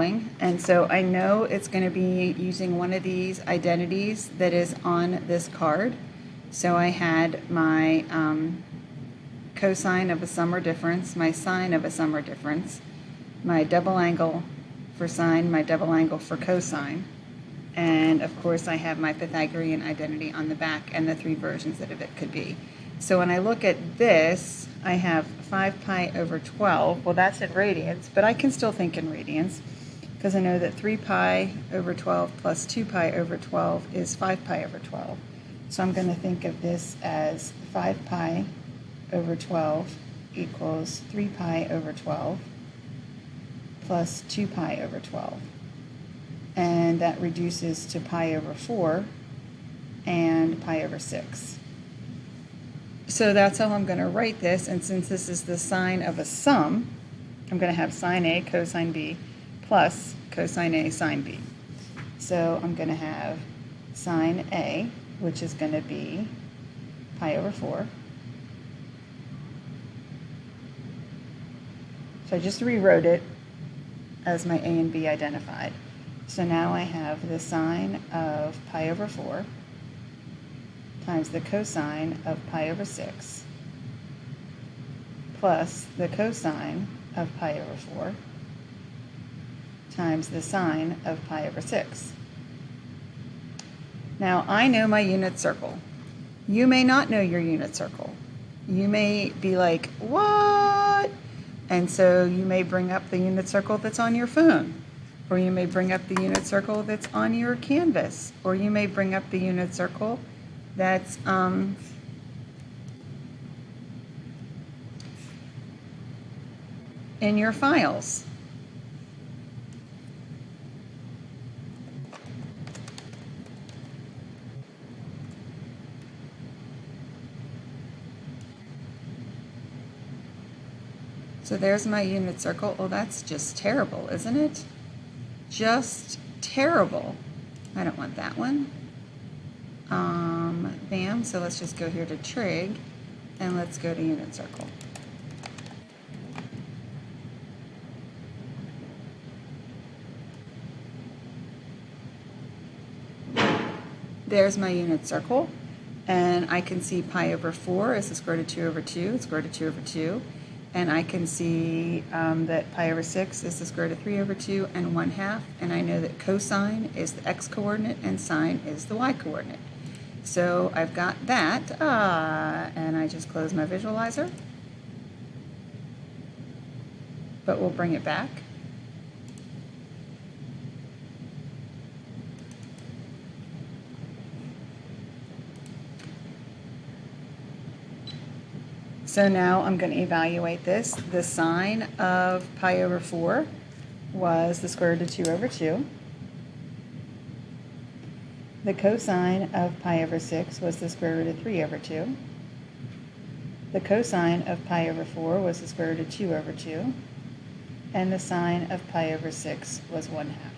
going. And so I know it's going to be using one of these identities that is on this card. So I had my cosine of a sum or difference, my sine of a sum or difference, my double angle for sine, my double angle for cosine. And of course I have my Pythagorean identity on the back and the three versions that it could be. So when I look at this, I have 5 pi over 12. Well, that's in radians, but I can still think in radians because I know that 3 pi over 12 plus 2 pi over 12 is 5 pi over 12. So I'm going to think of this as 5 pi over 12 equals 3 pi over 12 plus 2 pi over 12. And that reduces to pi over 4 and pi over 6. So that's how I'm going to write this, and since this is the sine of a sum, I'm going to have sine A cosine B plus cosine A sine B. So I'm going to have sine A, which is going to be pi over 4. So I just rewrote it as my A and B identified. So now I have the sine of pi over 4 times the cosine of pi over 6 plus the cosine of pi over 4 times the sine of pi over 6. Now I know my unit circle. You may not know your unit circle. You may be like, what? And so you may bring up the unit circle that's on your phone, or you may bring up the unit circle that's on your canvas, or you may bring up the unit circle that's in your files. So there's my unit circle. Oh, that's just terrible, isn't it? Just terrible. I don't want that one. Bam, so let's just go here to trig, and let's go to unit circle. There's my unit circle, and I can see pi over 4 is the square root of 2 over 2, square root of 2 over 2, and I can see that pi over 6 is the square root of 3 over 2 and 1/2, and I know that cosine is the x-coordinate and sine is the y-coordinate. So I've got that, and I just close my visualizer, but we'll bring it back. So now I'm going to evaluate this. The sine of pi over 4 was the square root of 2 over 2. The cosine of pi over 6 was the square root of 3 over 2. The cosine of pi over 4 was the square root of 2 over 2. And the sine of pi over 6 was 1/2.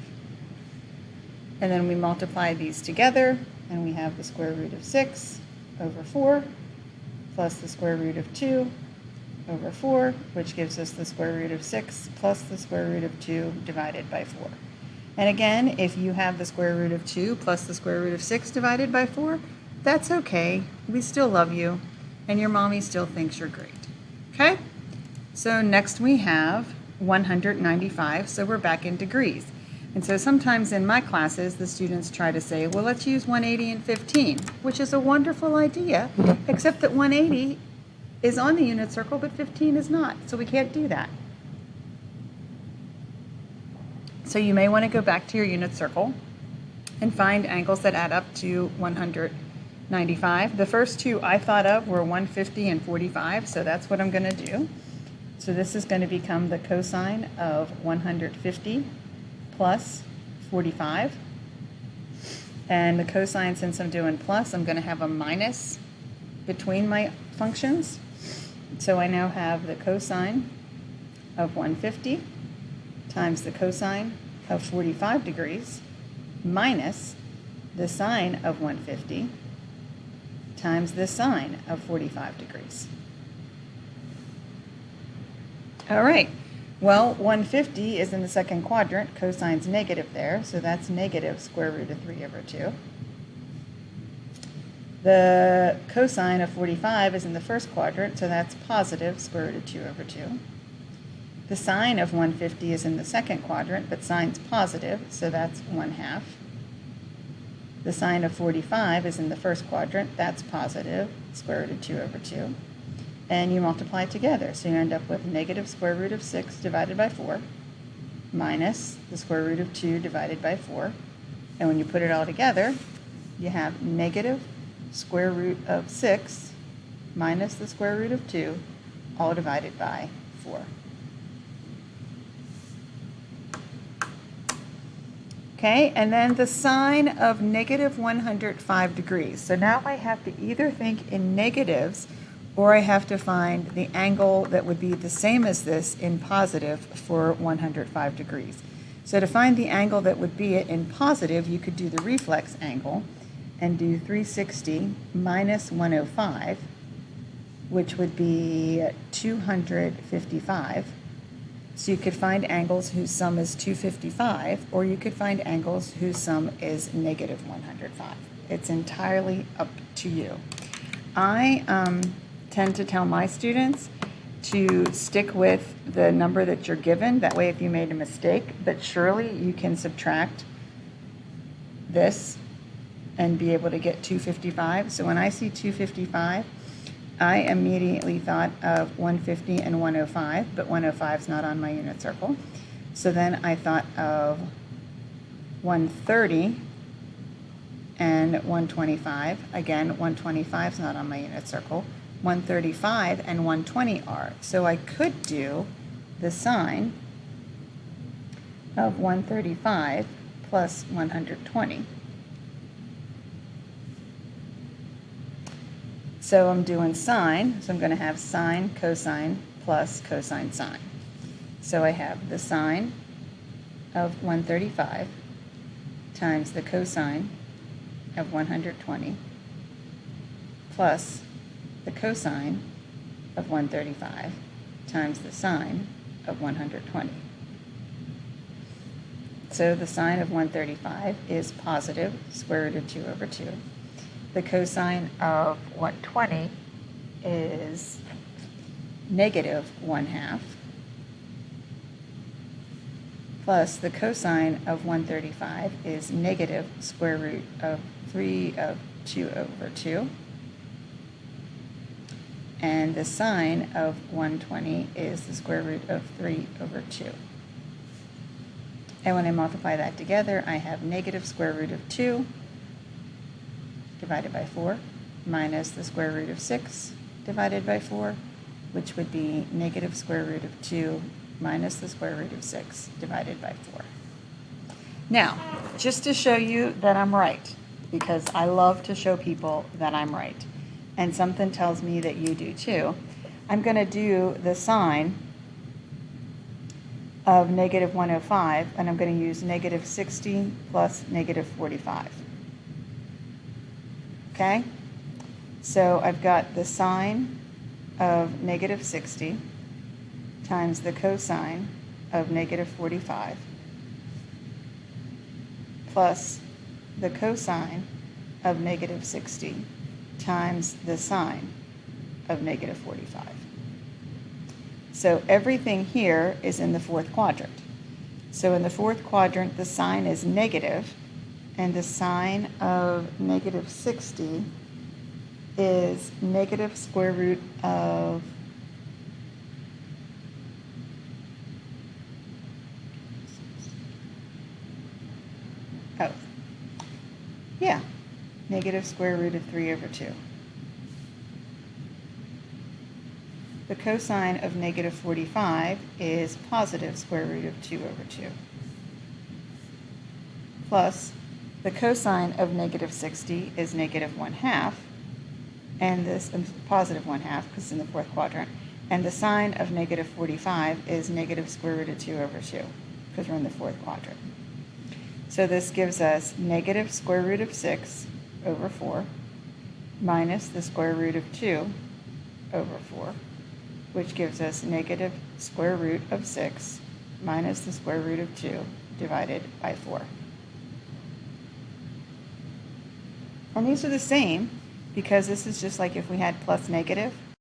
And then we multiply these together, and we have the square root of 6 over 4 plus the square root of 2 over 4, which gives us the square root of 6 plus the square root of 2 divided by 4. And again, if you have the square root of 2 plus the square root of 6 divided by 4, that's okay. We still love you, and your mommy still thinks you're great. Okay? So next we have 195, so we're back in degrees. And so sometimes in my classes, the students try to say, well, let's use 180 and 15, which is a wonderful idea, except that 180 is on the unit circle, but 15 is not, so we can't do that. So you may want to go back to your unit circle and find angles that add up to 195. The first two I thought of were 150 and 45, so that's what I'm going to do. So this is going to become the cosine of 150 plus 45. And the cosine, since I'm doing plus, I'm going to have a minus between my functions. So I now have the cosine of 150 times the cosine of 45 degrees minus the sine of 150 times the sine of 45 degrees. All right, Well, 150 is in the second quadrant. Cosine's negative there, so that's negative square root of 3 over 2. The cosine of 45 is in the first quadrant, so that's positive square root of 2 over 2. The sine of 150 is in the second quadrant, but sine's positive, so that's 1/2. The sine of 45 is in the first quadrant, that's positive square root of 2 over 2. And you multiply together, so you end up with negative square root of 6 divided by 4 minus the square root of 2 divided by 4. And when you put it all together, you have negative square root of 6 minus the square root of 2, all divided by 4. Okay, and then the sine of negative 105 degrees. So now I have to either think in negatives, or I have to find the angle that would be the same as this in positive for 105 degrees. So to find the angle that would be it in positive, you could do the reflex angle and do 360 minus 105, which would be 255. So you could find angles whose sum is 255, or you could find angles whose sum is negative 105. It's entirely up to you. I tend to tell my students to stick with the number that you're given. That way, if you made a mistake, but surely you can subtract this and be able to get 255. So when I see 255, I immediately thought of 150 and 105, but 105 is not on my unit circle. So then I thought of 130 and 125. Again, 125 is not on my unit circle. 135 and 120 are. So I could do the sine of 135 plus 120. So I'm doing sine, so I'm going to have sine, cosine, plus cosine, sine. So I have the sine of 135 times the cosine of 120 plus the cosine of 135 times the sine of 120. So the sine of 135 is positive square root of 2 over 2. The cosine of 120 is negative 1/2, plus the cosine of 135 is negative square root of 3 of 2 over 2. And the sine of 120 is the square root of 3 over 2. And when I multiply that together, I have negative square root of 2 divided by 4 minus the square root of 6 divided by 4, which would be negative square root of 2 minus the square root of 6 divided by 4. Now, just to show you that I'm right, because I love to show people that I'm right, and something tells me that you do too, I'm going to do the sine of negative 105, and I'm going to use negative 60 plus negative 45. Okay? So I've got the sine of negative 60 times the cosine of negative 45 plus the cosine of negative 60 times the sine of negative 45. So everything here is in the fourth quadrant. So in the fourth quadrant, the sine is negative, and the sine of negative 60 is negative square root of negative square root of 3 over 2. The cosine of negative 45 is positive square root of 2 over 2. Plus, the cosine of negative 60 is negative 1/2, and this positive 1/2 because it's in the fourth quadrant. And the sine of negative 45 is negative square root of 2 over 2 because we're in the fourth quadrant. So this gives us negative square root of 6 over 4 minus the square root of 2 over 4, which gives us negative square root of 6 minus the square root of 2 divided by 4. And these are the same because this is just like if we had plus negative.